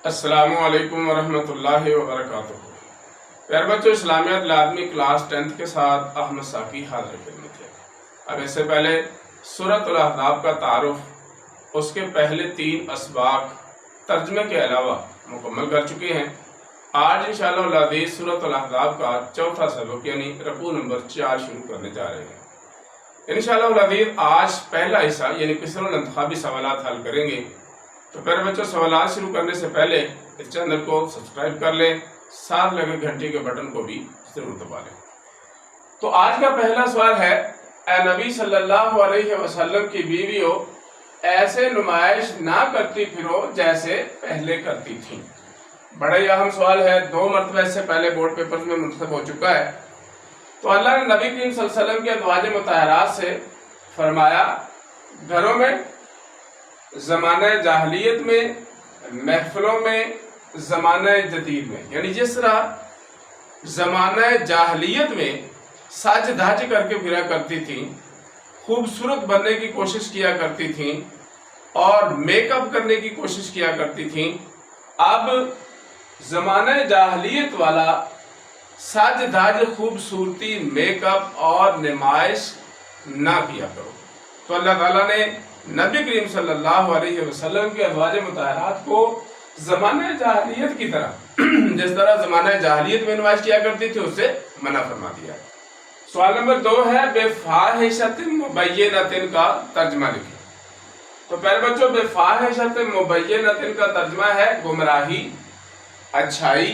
السلام علیکم ورحمۃ اللہ وبرکاتہ۔ پیارے بچوں، اسلامیات لازمی کلاس 10 کے ساتھ احمد ساقی حاضر خدمت ہے۔ اب اس سے پہلے سورۃ الاحزاب کا تعارف، اس کے پہلے 3 اسباق ترجمے کے علاوہ مکمل کر چکے ہیں۔ آج انشاءاللہ العزیز سورۃ الاحزاب کا چوتھا سبق یعنی رکوع نمبر 4 شروع کرنے جا رہے ہیں۔ انشاءاللہ العزیز آج پہلا حصہ یعنی قصر الانتخابی سوالات حل کریں گے۔ تو پیارے بچوں، سوالات شروع کرنے سے پہلے اس چینل کو سبسکرائب کر لیں، ساتھ لگے گھنٹی کے بٹن کو بھی ضرور دبا لیں۔ تو آج کا پہلا سوال ہے، اے نبی صلی اللہ علیہ وسلم کی بیویوں، ایسے نمائش نہ کرتی پھرو جیسے پہلے کرتی تھیں۔ بڑا ہی اہم سوال ہے، 2 مرتبہ اس سے پہلے بورڈ پیپرز میں منتخب ہو چکا ہے۔ تو اللہ نے نبی کریم صلی اللہ علیہ وسلم کے ازواج مطہرات سے فرمایا، گھروں میں، زمانہ جاہلیت میں، محفلوں میں، زمانہ جدید میں، یعنی جس طرح زمانہ جاہلیت میں سج دھج کر کے پھرا کرتی تھیں، خوبصورت بننے کی کوشش کیا کرتی تھیں اور میک اپ کرنے کی کوشش کیا کرتی تھیں، اب زمانہ جاہلیت والا سج دھج خوبصورتی، میک اپ اور نمائش نہ کیا کرو۔ تو اللہ تعالیٰ نے نبی کریم صلی اللہ علیہ وسلم کے ازواج مطہرات کو زمانہ جاہلیت کی طرح جس طرح زمانہ جاہلیت میں نمائش کیا کرتی تھی اس سے منع فرما دیا۔ سوال نمبر 2 ہے، بفاحشۃ مبینۃ کا ترجمہ لکھیں۔ تو پہلے بچوں، بفاحشۃ مبینۃ کا ترجمہ ہے گمراہی، اچھائی،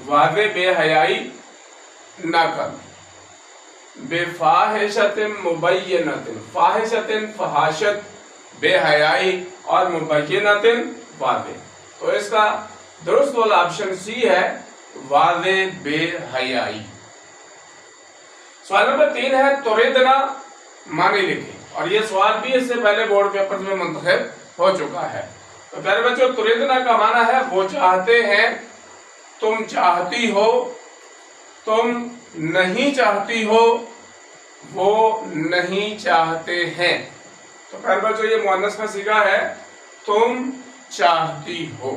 واضح بے حیائی نہ کرنا۔ بفاحشۃ مبینۃ، فاحشۃ فحاشت، بے حیائی اور مبینۃ واضح۔ تو اس کا درست والا آپشن سی ہے، واضح بے حیائی۔ سوال نمبر 3 ہے، تردنا معنی لکھیں۔ اور یہ سوال بھی اس سے پہلے بورڈ پیپر میں منتخب ہو چکا ہے۔ تو پیارے بچوں، تردنا کا معنی ہے وہ چاہتے ہیں، تم چاہتی ہو، تم نہیں چاہتی ہو، وہ نہیں چاہتے ہیں۔ تو پیارے بچوں، یہ مؤنث کا صیغہ ہے، تم چاہتی ہو۔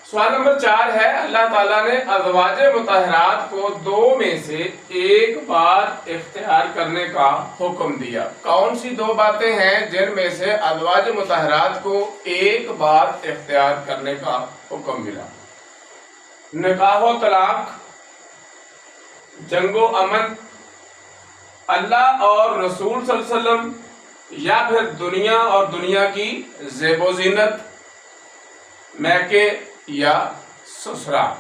سوال نمبر 4 ہے، اللہ تعالیٰ نے ازواج مطہرات کو 2 میں سے ایک بات اختیار کرنے کا حکم دیا۔ کون سی 2 باتیں ہیں جن میں سے ازواج مطہرات کو ایک بات اختیار کرنے کا حکم ملا؟ نکاح و طلاق، جنگ و امن، اللہ اور رسول صلی اللہ علیہ وسلم، یا پھر دنیا اور دنیا کی زیب و زینت، میکے یا سسرال۔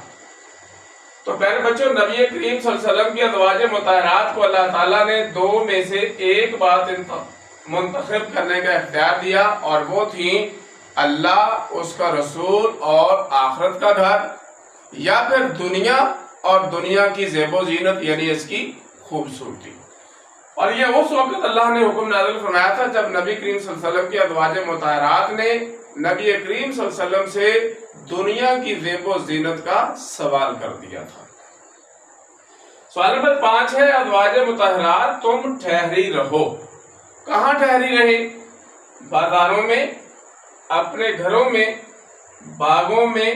تو پیارے بچوں، نبی کریم صلی اللہ علیہ وسلم کی ازواج مطہرات کو اللہ تعالیٰ نے 2 میں سے ایک بات منتخب کرنے کا اختیار دیا، اور وہ تھی اللہ، اس کا رسول اور آخرت کا گھر، یا پھر دنیا اور دنیا کی زیب و زینت یعنی اس کی خوبصورتی۔ اور یہ اس وقت اللہ نے حکم نازل فرمایا تھا جب نبی کریم صلی اللہ علیہ وسلم کی ازواج مطہرات نے نبی کریم صلی اللہ علیہ وسلم سے دنیا کی زیب و زینت کا سوال کر دیا تھا۔ سوال نمبر 5 ہے، ازواج مطہرات تم ٹھہری رہو۔ کہاں ٹھہری رہے؟ بازاروں میں، اپنے گھروں میں، باغوں میں،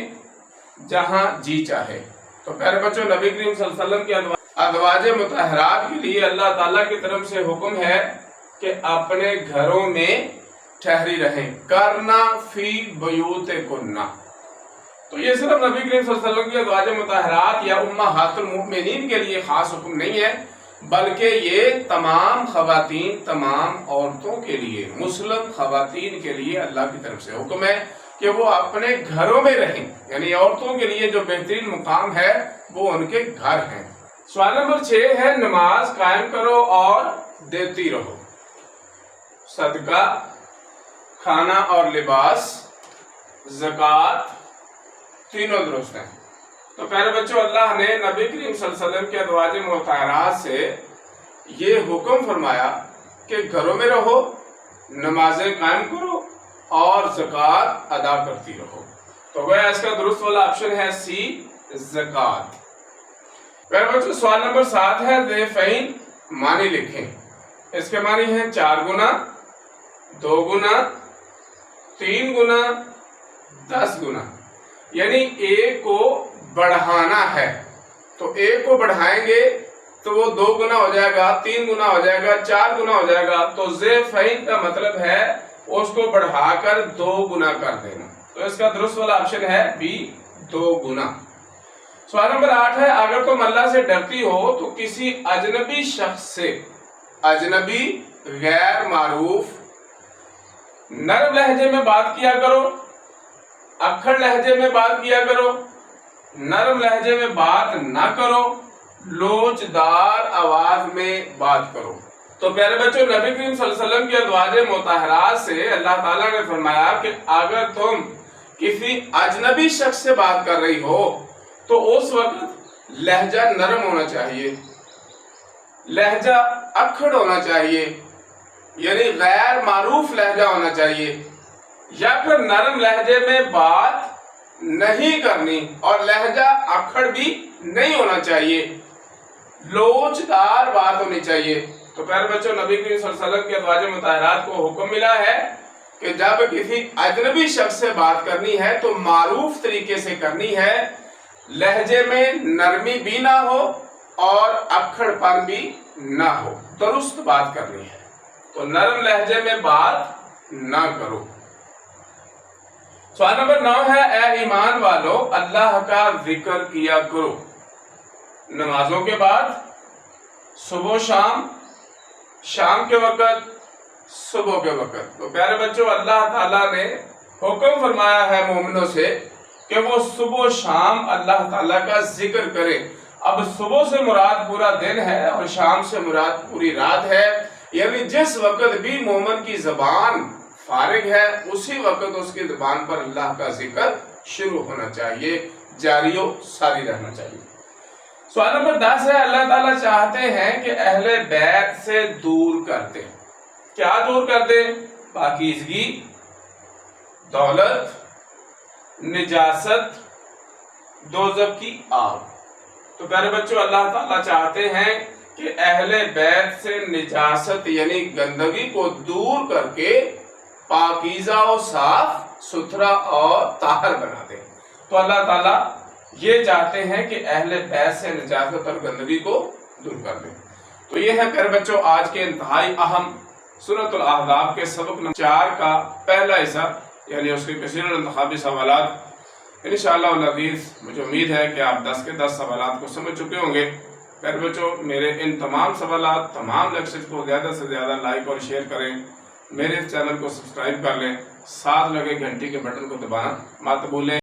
جہاں جی چاہے۔ تو پیارے بچوں، نبی کریم صلی اللہ علیہ وسلم کی ازواج مطہرات کے لیے اللہ تعالیٰ کی طرف سے حکم ہے کہ اپنے گھروں میں ٹھہری رہیں، کرنا فی بیوتکن۔ تو یہ صرف نبی کریم صلی اللہ علیہ وسلم کی ازواج مطہرات یا امہات المؤمنین کے لیے خاص حکم نہیں ہے، بلکہ یہ تمام خواتین، تمام عورتوں کے لیے، مسلم خواتین کے لیے اللہ کی طرف سے حکم ہے کہ وہ اپنے گھروں میں رہیں، یعنی عورتوں کے لیے جو بہترین مقام ہے وہ ان کے گھر ہیں۔ سوال نمبر 6 ہے، نماز قائم کرو اور دیتی رہو۔ صدقہ، کھانا اور لباس، زکوٰۃ، تینوں درست ہیں۔ تو پیارے بچوں، اللہ نے نبی کریم صلی اللہ علیہ وسلم کے ازواج مطہرات سے یہ حکم فرمایا کہ گھروں میں رہو، نمازیں قائم کرو اور زکوٰۃ ادا کرتی رہو۔ تو وہ اس کا درست والا آپشن ہے سی، زکوٰۃ۔ پیارے بچوں، سوال نمبر 7 ہے، ضعفین معنی لکھیں۔ اس کے معنی ہیں 4 گنا، 2 گنا، 3 گنا، 10 گنا۔ یعنی ایک کو بڑھانا ہے، تو ایک کو بڑھائیں گے تو وہ 2 گنا ہو جائے گا، 3 گنا ہو جائے گا، 4 گنا ہو جائے گا. تو ضعفین کا مطلب ہے اس کو بڑھا کر 2 گنا کر دینا. تو اس کا درست والا آپشن ہے بی، 2 گنا. سوال نمبر 8 ہے، اگر تم اللہ سے ڈرتی ہو تو کسی اجنبی شخص سے، اجنبی غیر معروف، نرم لہجے میں بات کیا کرو، اکھڑ لہجے میں بات کیا کرو، نرم لہجے میں بات نہ کرو، لوچدار آواز میں بات کرو. تو پیارے بچوں، نبی کریم صلی اللہ علیہ وسلم کی ازواج مطہرات سے اللہ تعالیٰ نے فرمایا کہ اگر تم کسی اجنبی شخص سے بات کر رہی ہو تو اس وقت لہجہ نرم ہونا چاہیے، لہجہ اکھڑ ہونا چاہیے، یعنی غیر معروف لہجہ ہونا چاہیے، یا پھر نرم لہجے میں بات نہیں کرنی اور لہجہ اکھڑ بھی نہیں ہونا چاہیے، لوچدار بات ہونی چاہیے. تو پیارے بچوں، نبی کریم صلی اللہ علیہ وسلم کی ازواج مطہرات کو حکم ملا ہے کہ جب کسی اجنبی شخص سے بات کرنی ہے تو معروف طریقے سے کرنی ہے، لہجے میں نرمی بھی نہ ہو اور اکھڑ پن بھی نہ ہو، درست بات کرنی ہے. تو نرم لہجے میں بات نہ کرو. سوال نمبر 9 ہے، اے ایمان والو اللہ کا ذکر کیا کرو نمازوں کے بعد، صبح و شام، شام کے وقت، صبح کے وقت. تو پیارے بچوں، اللہ تعالیٰ نے حکم فرمایا ہے مومنوں سے کہ وہ صبح و شام اللہ تعالیٰ کا ذکر کریں. اب صبح سے مراد پورا دن ہے اور شام سے مراد پوری رات ہے، یعنی جس وقت بھی مومن کی زبان فارغ ہے اسی وقت اس کی زبان پر اللہ کا ذکر شروع ہونا چاہیے، جاری و ساری رہنا چاہیے. سوال نمبر 10 ہے، اللہ تعالیٰ چاہتے ہیں کہ اہل بیت سے دور کر دیں. کیا دور کر دیں؟ پاکیزگی، دولت، نجاست، دوزخ کی آگ. تو پیارے بچوں، اللہ تعالیٰ چاہتے ہیں کہ اہل بیت سے نجاست یعنی گندگی کو دور کر کے پاکیزہ و صاف ستھرا اور طاہر بنا دیں. تو اللہ تعالیٰ یہ چاہتے ہیں کہ اہل بیت سے نجاست اور گندگی کو دور کر دیں. تو یہ ہے پیارے بچوں آج کے انتہائی اہم سورۃ الاحزاب کے سبق نمبر 4 کا پہلا حصہ، یعنی اس کے کثیر الانتخابی سوالات. انشاءاللہ العزیز مجھے امید ہے کہ آپ 10 کے 10 سوالات کو سمجھ چکے ہوں گے. پیارے بچوں، میرے ان تمام سوالات، تمام لیکچرز کو زیادہ سے زیادہ لائک اور شیئر کریں، میرے چینل کو سبسکرائب کر لیں، ساتھ لگے گھنٹی کے بٹن کو دبانا مت بھولیں.